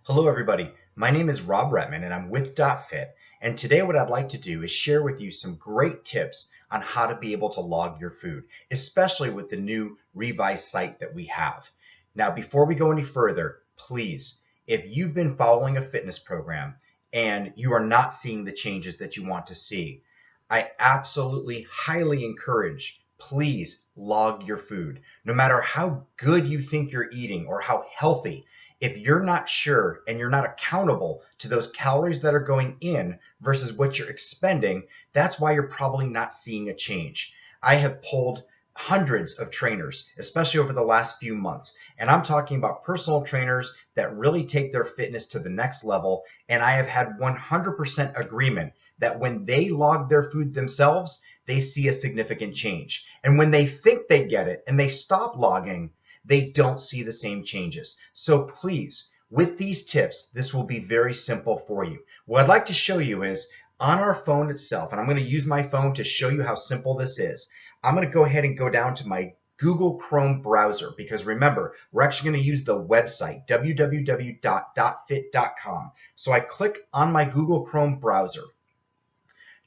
Hello everybody, my name is Rob Retman and I'm with DotFit, and today what I'd like to do is share with you some great tips on how to be able to log your food, especially with the new revised site that we have. Now before we go any further, please, if you've been following a fitness program and you are not seeing the changes that you want to see, I absolutely highly encourage, please log your food. No matter how good you think you're eating or how healthy, if you're not sure and you're not accountable to those calories that are going in versus what you're expending, that's why you're probably not seeing a change. I have polled hundreds of trainers, especially over the last few months, and I'm talking about personal trainers that really take their fitness to the next level, and I have had 100% agreement that when they log their food themselves, they see a significant change. And when they think they get it and they stop logging, they don't see the same changes. So please, with these tips, this will be very simple for you. What I'd like to show you is on our phone itself, and I'm going to use my phone to show you how simple this is. I'm going to go ahead and go down to my Google Chrome browser, because remember, we're actually going to use the website, www.dotfit.com. So I click on my Google Chrome browser.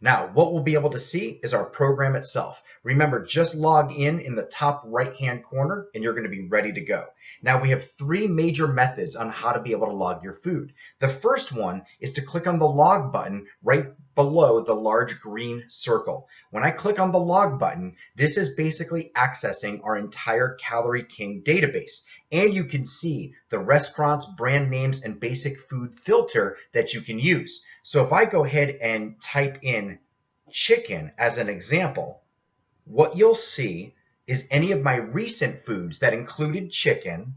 Now, what we'll be able to see is our program itself. Remember, just log in the top right-hand corner, and you're going to be ready to go. Now, we have three major methods on how to be able to log your food. The first one is to click on the log button right below the large green circle. When I click on the log button, this is basically accessing our entire Calorie King database. And you can see the restaurants, brand names, and basic food filter that you can use. So if I go ahead and type in chicken as an example, what you'll see is any of my recent foods that included chicken,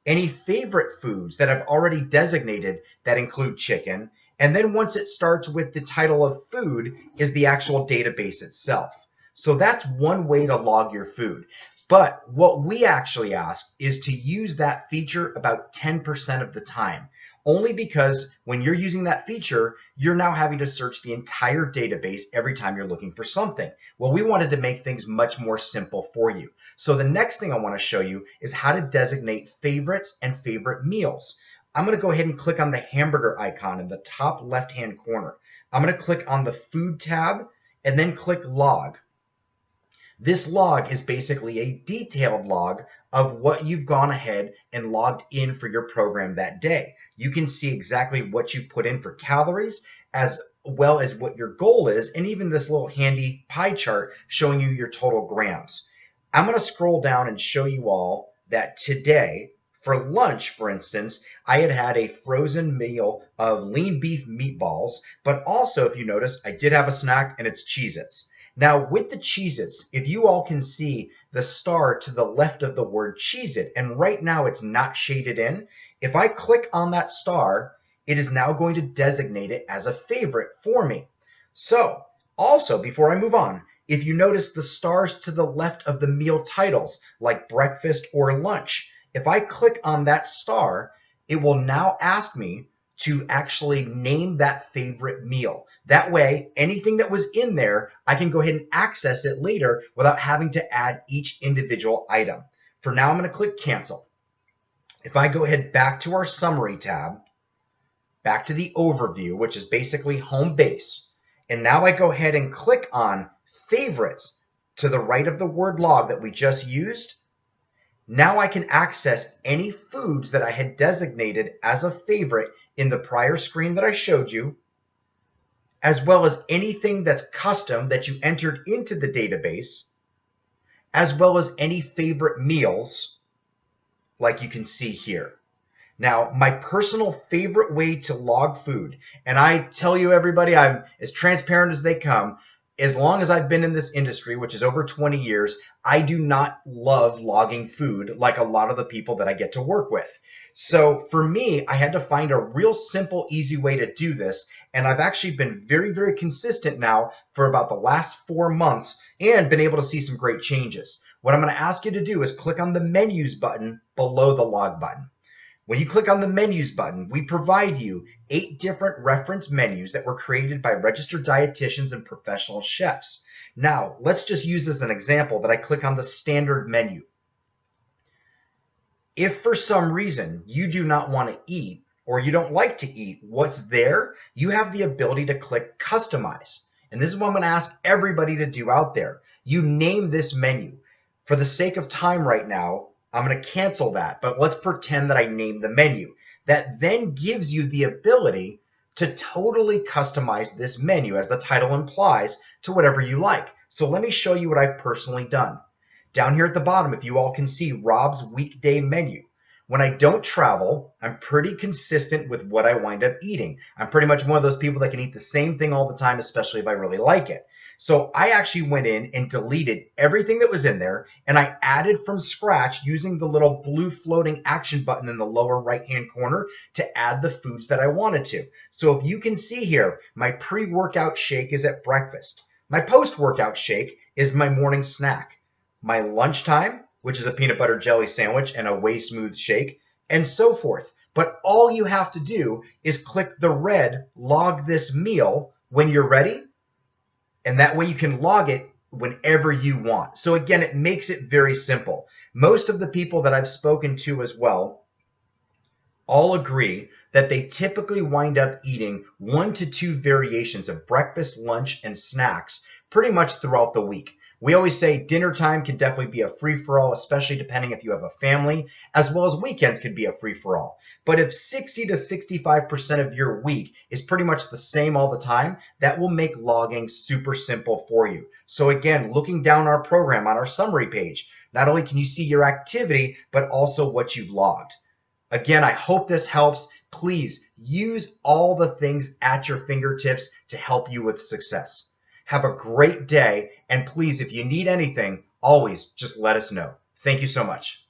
any favorite foods that I've already designated that include chicken, and then once it starts with the title of food is the actual database itself. So that's one way to log your food. But what we actually ask is to use that feature about 10% of the time, only because when you're using that feature, you're now having to search the entire database every time you're looking for something. Well, we wanted to make things much more simple for you. So the next thing I want to show you is how to designate favorites and favorite meals. I'm going to go ahead and click on the hamburger icon in the top left-hand corner. I'm going to click on the food tab and then click log. This log is basically a detailed log of what you've gone ahead and logged in for your program that day. You can see exactly what you put in for calories as well as what your goal is, and even this little handy pie chart showing you your total grams. I'm going to scroll down and show you all that today, for lunch, for instance, I had a frozen meal of lean beef meatballs, but also, if you notice, I did have a snack, and it's Cheez-Its. Now, with the Cheez-Its, if you all can see the star to the left of the word Cheez-It, and right now it's not shaded in, if I click on that star, it is now going to designate it as a favorite for me. So, also, before I move on, if you notice the stars to the left of the meal titles, like breakfast or lunch, if I click on that star, it will now ask me to actually name that favorite meal. That way, anything that was in there, I can go ahead and access it later without having to add each individual item. For now, I'm going to click cancel. If I go ahead back to our summary tab, back to the overview, which is basically home base, and now I go ahead and click on favorites to the right of the word log that we just used, now I can access any foods that I had designated as a favorite in the prior screen that I showed you, as well as anything that's custom that you entered into the database, as well as any favorite meals, like you can see here. Now, my personal favorite way to log food, and I tell you everybody, I'm as transparent as they come, as long as I've been in this industry, which is over 20 years, I do not love logging food like a lot of the people that I get to work with. So for me, I had to find a real simple, easy way to do this. And I've actually been very, very consistent now for about the last 4 months and been able to see some great changes. What I'm going to ask you to do is click on the menus button below the log button. When you click on the menus button, we provide you 8 different reference menus that were created by registered dietitians and professional chefs. Now, let's just use as an example that I click on the standard menu. If for some reason you do not want to eat or you don't like to eat what's there, you have the ability to click customize. And this is what I'm going to ask everybody to do out there. You name this menu. For the sake of time right now, I'm going to cancel that, but let's pretend that I named the menu. That then gives you the ability to totally customize this menu, as the title implies, to whatever you like. So let me show you what I've personally done. Down here at the bottom, if you all can see Rob's weekday menu. When I don't travel, I'm pretty consistent with what I wind up eating. I'm pretty much one of those people that can eat the same thing all the time, especially if I really like it. So I actually went in and deleted everything that was in there, and I added from scratch using the little blue floating action button in the lower right-hand corner to add the foods that I wanted to. So if you can see here, my pre-workout shake is at breakfast. My post-workout shake is my morning snack. My lunchtime, which is a peanut butter jelly sandwich and a Way Smooth shake, and so forth. But all you have to do is click the red log this meal when you're ready, and that way you can log it whenever you want. So again, it makes it very simple. Most of the people that I've spoken to as well all agree that they typically wind up eating 1 to 2 variations of breakfast, lunch, and snacks pretty much throughout the week. We always say dinner time can definitely be a free-for-all, especially depending if you have a family, as well as weekends can be a free-for-all. But if 60 to 65% of your week is pretty much the same all the time, that will make logging super simple for you. So again, looking down our program on our summary page, not only can you see your activity, but also what you've logged. Again, I hope this helps. Please use all the things at your fingertips to help you with success. Have a great day, and please, if you need anything, always just let us know. Thank you so much.